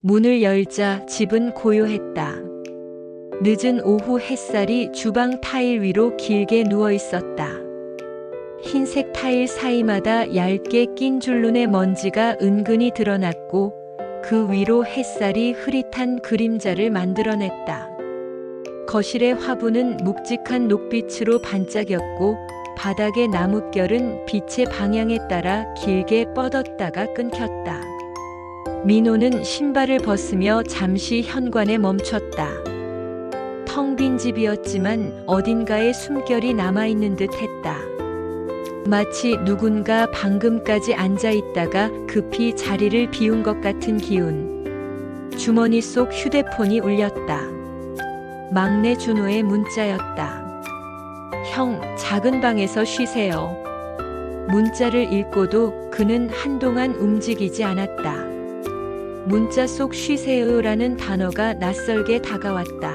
문을 열자 집은 고요했다. 늦은 오후 햇살이 주방 타일 위로 길게 누워 있었다. 흰색 타일 사이마다 얇게 낀 줄눈의 먼지가 은근히 드러났고 그 위로 햇살이 흐릿한 그림자를 만들어냈다. 거실의 화분은 묵직한 녹빛으로 반짝였고 바닥의 나뭇결은 빛의 방향에 따라 길게 뻗었다가 끊겼다. 민호는 신발을 벗으며 잠시 현관에 멈췄다. 텅 빈 집이었지만 어딘가에 숨결이 남아있는 듯 했다. 마치 누군가 방금까지 앉아있다가 급히 자리를 비운 것 같은 기운. 주머니 속 휴대폰이 울렸다. 막내 준호의 문자였다. 형, 작은 방에서 쉬세요. 문자를 읽고도 그는 한동안 움직이지 않았다. 문자 속 쉬세요라는 단어가 낯설게 다가왔다.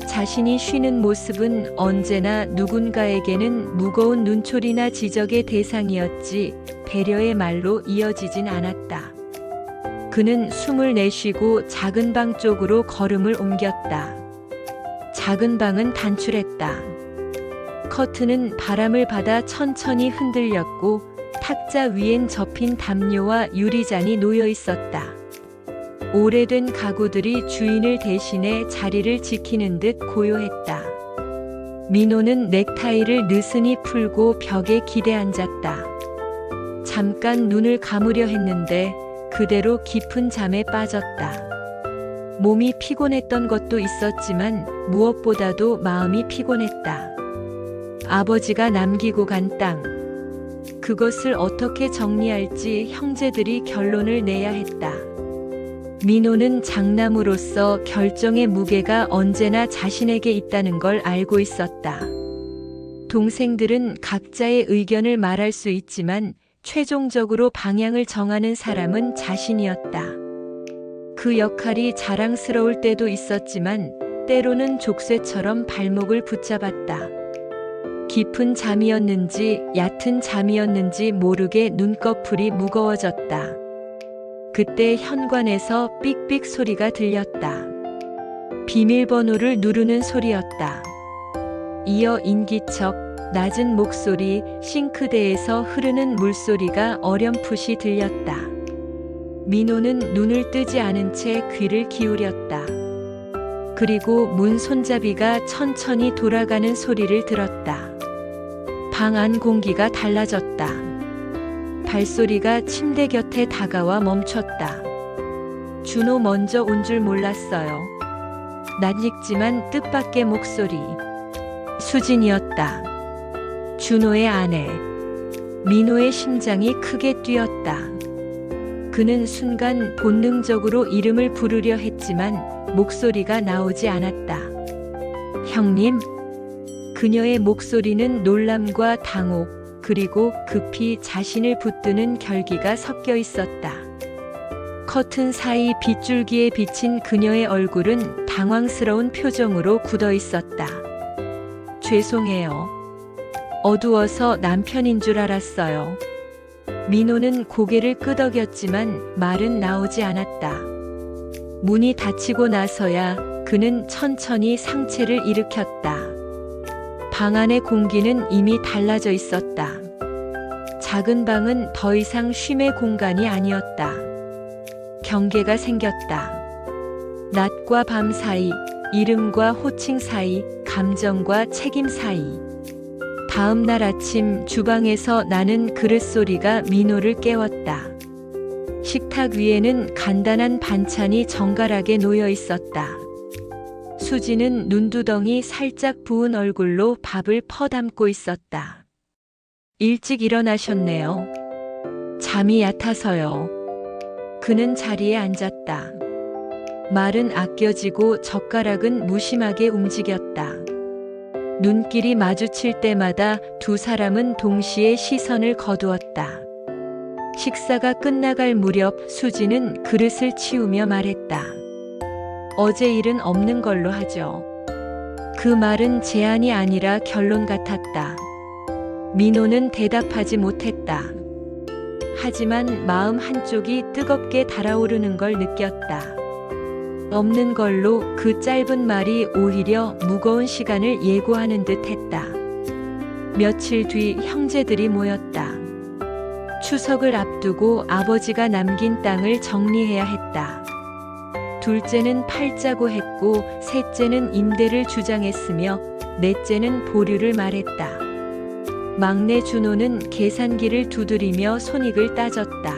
자신이 쉬는 모습은 언제나 누군가에게는 무거운 눈초리나 지적의 대상이었지 배려의 말로 이어지진 않았다. 그는 숨을 내쉬고 작은 방 쪽으로 걸음을 옮겼다. 작은 방은 단출했다. 커튼은 바람을 받아 천천히 흔들렸고 탁자 위엔 접힌 담요와 유리잔이 놓여 있었다. 오래된 가구들이 주인을 대신해 자리를 지키는 듯 고요했다. 민호는 넥타이를 느슨히 풀고 벽에 기대앉았다. 잠깐 눈을 감으려 했는데 그대로 깊은 잠에 빠졌다. 몸이 피곤했던 것도 있었지만 무엇보다도 마음이 피곤했다. 아버지가 남기고 간 땅. 그것을 어떻게 정리할지 형제들이 결론을 내야 했다. 민호는 장남으로서 결정의 무게가 언제나 자신에게 있다는 걸 알고 있었다. 동생들은 각자의 의견을 말할 수 있지만 최종적으로 방향을 정하는 사람은 자신이었다. 그 역할이 자랑스러울 때도 있었지만 때로는 족쇄처럼 발목을 붙잡았다. 깊은 잠이었는지 얕은 잠이었는지 모르게 눈꺼풀이 무거워졌다. 그때 현관에서 삑삑 소리가 들렸다. 비밀번호를 누르는 소리였다. 이어 인기척, 낮은 목소리, 싱크대에서 흐르는 물소리가 어렴풋이 들렸다. 민호는 눈을 뜨지 않은 채 귀를 기울였다. 그리고 문 손잡이가 천천히 돌아가는 소리를 들었다. 방 안 공기가 달라졌다. 발소리가 침대 곁에 다가와 멈췄다. 준호 먼저 온 줄 몰랐어요. 낯익지만 뜻밖의 목소리. 수진이었다. 준호의 아내. 민호의 심장이 크게 뛰었다. 그는 순간 본능적으로 이름을 부르려 했지만 목소리가 나오지 않았다. 형님? 그녀의 목소리는 놀람과 당혹, 그리고 급히 자신을 붙드는 결기가 섞여 있었다. 커튼 사이 빗줄기에 비친 그녀의 얼굴은 당황스러운 표정으로 굳어 있었다. 죄송해요. 어두워서 남편인 줄 알았어요. 민호는 고개를 끄덕였지만 말은 나오지 않았다. 문이 닫히고 나서야 그는 천천히 상체를 일으켰다. 방 안의 공기는 이미 달라져 있었다. 작은 방은 더 이상 쉼의 공간이 아니었다. 경계가 생겼다. 낮과 밤 사이, 이름과 호칭 사이, 감정과 책임 사이. 다음 날 아침 주방에서 나는 그릇소리가 민호를 깨웠다. 식탁 위에는 간단한 반찬이 정갈하게 놓여 있었다. 수지는 눈두덩이 살짝 부은 얼굴로 밥을 퍼담고 있었다. 일찍 일어나셨네요. 잠이 얕아서요. 그는 자리에 앉았다. 말은 아껴지고 젓가락은 무심하게 움직였다. 눈길이 마주칠 때마다 두 사람은 동시에 시선을 거두었다. 식사가 끝나갈 무렵 수지는 그릇을 치우며 말했다. 어제 일은 없는 걸로 하죠. 그 말은 제안이 아니라 결론 같았다. 민호는 대답하지 못했다. 하지만 마음 한쪽이 뜨겁게 달아오르는 걸 느꼈다. 없는 걸로 그 짧은 말이 오히려 무거운 시간을 예고하는 듯 했다. 며칠 뒤 형제들이 모였다. 추석을 앞두고 아버지가 남긴 땅을 정리해야 했다. 둘째는 팔자고 했고, 셋째는 임대를 주장했으며, 넷째는 보류를 말했다. 막내 준호는 계산기를 두드리며 손익을 따졌다.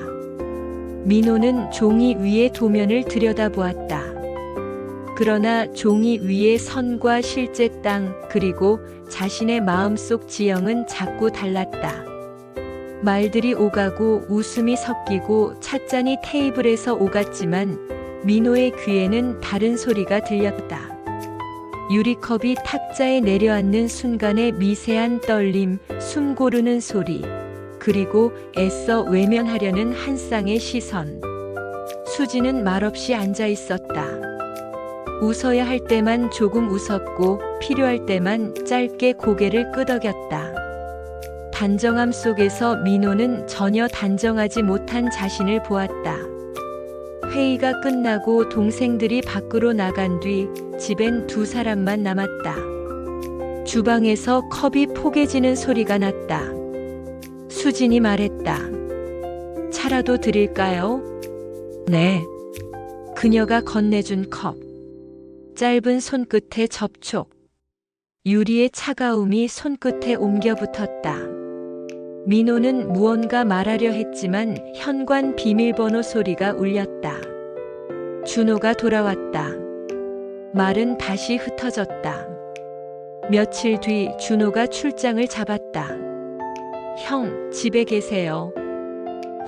민호는 종이 위의 도면을 들여다보았다. 그러나 종이 위의 선과 실제 땅, 그리고 자신의 마음속 지형은 자꾸 달랐다. 말들이 오가고 웃음이 섞이고 찻잔이 테이블에서 오갔지만 민호의 귀에는 다른 소리가 들렸다. 유리컵이 탁자에 내려앉는 순간의 미세한 떨림, 숨 고르는 소리, 그리고 애써 외면하려는 한 쌍의 시선. 수지는 말없이 앉아 있었다. 웃어야 할 때만 조금 웃었고 필요할 때만 짧게 고개를 끄덕였다. 단정함 속에서 민호는 전혀 단정하지 못한 자신을 보았다. 회의가 끝나고 동생들이 밖으로 나간 뒤 집엔 두 사람만 남았다. 주방에서 컵이 포개지는 소리가 났다. 수진이 말했다. 차라도 드릴까요? 네. 그녀가 건네준 컵. 짧은 손끝에 접촉. 유리의 차가움이 손끝에 옮겨 붙었다. 민호는 무언가 말하려 했지만 현관 비밀번호 소리가 울렸다. 준호가 돌아왔다. 말은 다시 흩어졌다. 며칠 뒤 준호가 출장을 잡았다. 형, 집에 계세요.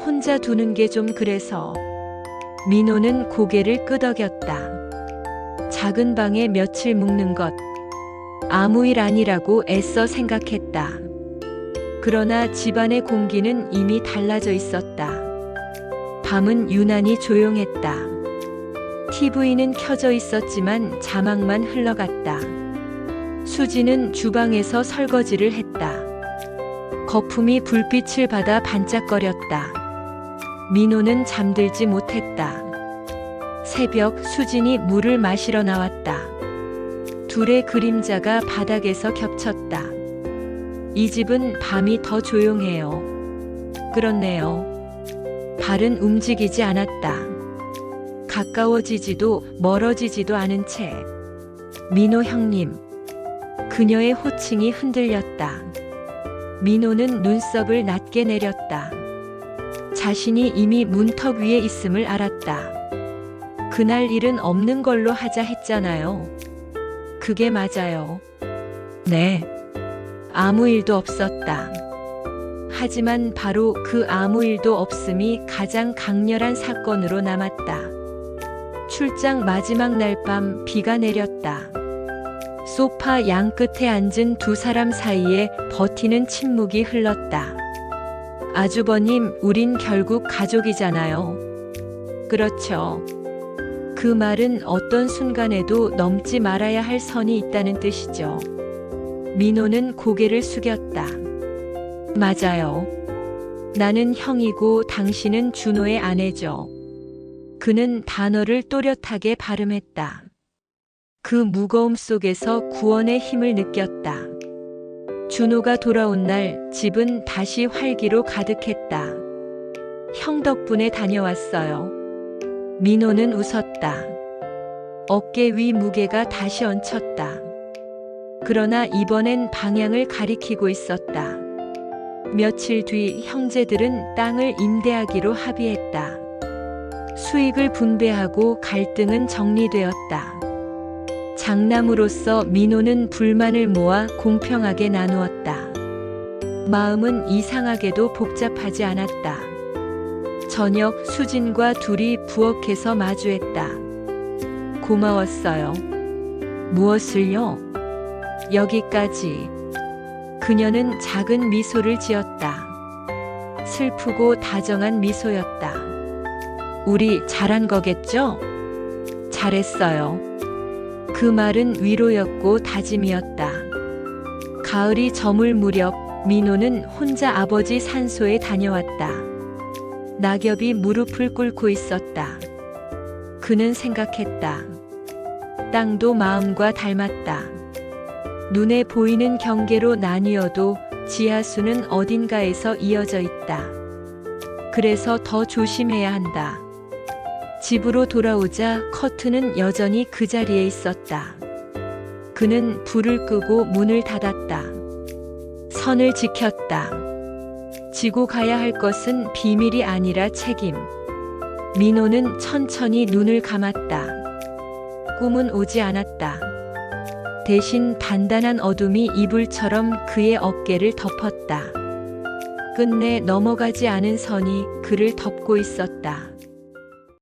혼자 두는 게 좀 그래서. 민호는 고개를 끄덕였다. 작은 방에 며칠 묵는 것. 아무 일 아니라고 애써 생각했다. 그러나 집안의 공기는 이미 달라져 있었다. 밤은 유난히 조용했다. TV는 켜져 있었지만 자막만 흘러갔다. 수지는 주방에서 설거지를 했다. 거품이 불빛을 받아 반짝거렸다. 민호는 잠들지 못했다. 새벽 수진이 물을 마시러 나왔다. 둘의 그림자가 바닥에서 겹쳤다. 이 집은 밤이 더 조용해요. 그렇네요. 발은 움직이지 않았다. 가까워지지도 멀어지지도 않은 채. 민호 형님. 그녀의 호칭이 흔들렸다. 민호는 눈썹을 낮게 내렸다. 자신이 이미 문턱 위에 있음을 알았다. 그날 일은 없는 걸로 하자 했잖아요. 그게 맞아요. 네. 아무 일도 없었다. 하지만 바로 그 아무 일도 없음이 가장 강렬한 사건으로 남았다. 출장 마지막 날 밤 비가 내렸다. 소파 양끝에 앉은 두 사람 사이에 버티는 침묵이 흘렀다. 아주버님, 우린 결국 가족이잖아요. 그렇죠. 그 말은 어떤 순간에도 넘지 말아야 할 선이 있다는 뜻이죠. 민호는 고개를 숙였다. 맞아요. 나는 형이고 당신은 준호의 아내죠. 그는 단어를 또렷하게 발음했다. 그 무거움 속에서 구원의 힘을 느꼈다. 준호가 돌아온 날 집은 다시 활기로 가득했다. 형 덕분에 다녀왔어요. 민호는 웃었다. 어깨 위 무게가 다시 얹혔다. 그러나 이번엔 방향을 가리키고 있었다. 며칠 뒤 형제들은 땅을 임대하기로 합의했다. 수익을 분배하고 갈등은 정리되었다. 장남으로서 민호는 불만을 모아 공평하게 나누었다. 마음은 이상하게도 복잡하지 않았다. 저녁 수진과 둘이 부엌에서 마주했다. 고마웠어요. 무엇을요? 여기까지. 그녀는 작은 미소를 지었다. 슬프고 다정한 미소였다. 우리 잘한 거겠죠? 잘했어요. 그 말은 위로였고 다짐이었다. 가을이 저물 무렵 민호는 혼자 아버지 산소에 다녀왔다. 낙엽이 무릎을 꿇고 있었다. 그는 생각했다. 땅도 마음과 닮았다. 눈에 보이는 경계로 나뉘어도 지하수는 어딘가에서 이어져 있다. 그래서 더 조심해야 한다. 집으로 돌아오자 커튼은 여전히 그 자리에 있었다. 그는 불을 끄고 문을 닫았다. 선을 지켰다. 지고 가야 할 것은 비밀이 아니라 책임. 민호는 천천히 눈을 감았다. 꿈은 오지 않았다. 대신 단단한 어둠이 이불처럼 그의 어깨를 덮었다. 끝내 넘어가지 않은 선이 그를 덮고 있었다.